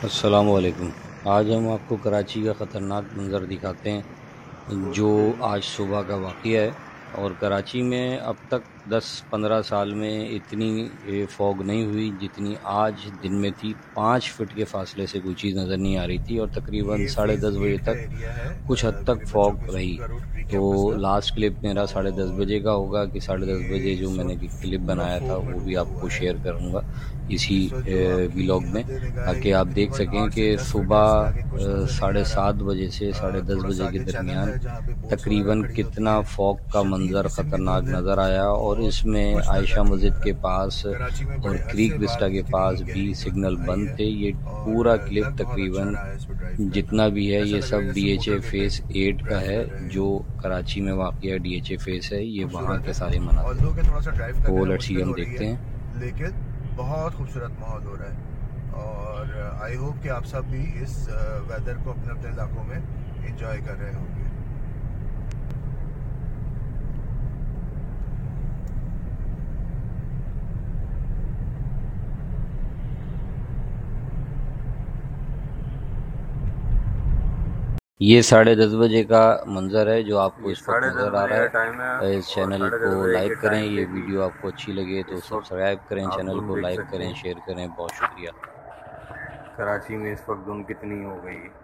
अस्सलामुअलैकुम। आज हम आपको कराची का ख़तरनाक मंज़र दिखाते हैं जो आज सुबह का वाक़या है। और कराची में अब तक 10-15 साल में इतनी फॉग नहीं हुई जितनी आज दिन में थी। 5 फीट के फासले से कोई चीज़ नज़र नहीं आ रही थी और तकरीबन 10:30 बजे तक कुछ हद तक फॉग रही। तो लास्ट क्लिप मेरा 10:30 बजे का होगा कि 10:30 बजे जो मैंने क्लिप बनाया था वो भी आपको शेयर करूँगा इसी व्लॉग में, ताकि आप देख सकें कि सुबह 7:30 बजे से 10:30 बजे के दरमियान तकरीबन कितना फॉग का मंज़र ख़तरनाक नज़र आया। और इसमें आयशा मस्जिद के पास और क्रीक विस्टा के पास भी सिग्नल बंद थे। ये पूरा क्लिप तकरीबन जितना भी है ये सब DHA फेस 8 का है, जो कराची में वाक़या DHA फेस है। ये वहाँ के सारे मनाज़िर हैं। तो लेट्स सी, हम देखते हैं। लेकिन बहुत खूबसूरत माहौल हो रहा है और आई होप कि आप सब भी इस वेदर को अपने अपने इलाकों में एंजॉय कर रहे होंगे। ये 10:30 बजे का मंज़र है जो आपको इस वक्त नज़र आ रहा है। इस चैनल को लाइक करें। ये वीडियो आपको अच्छी लगे तो सब्सक्राइब करें, चैनल को लाइक करें, शेयर करें। बहुत शुक्रिया। कराची में इस वक्त धुंध कितनी हो गई है।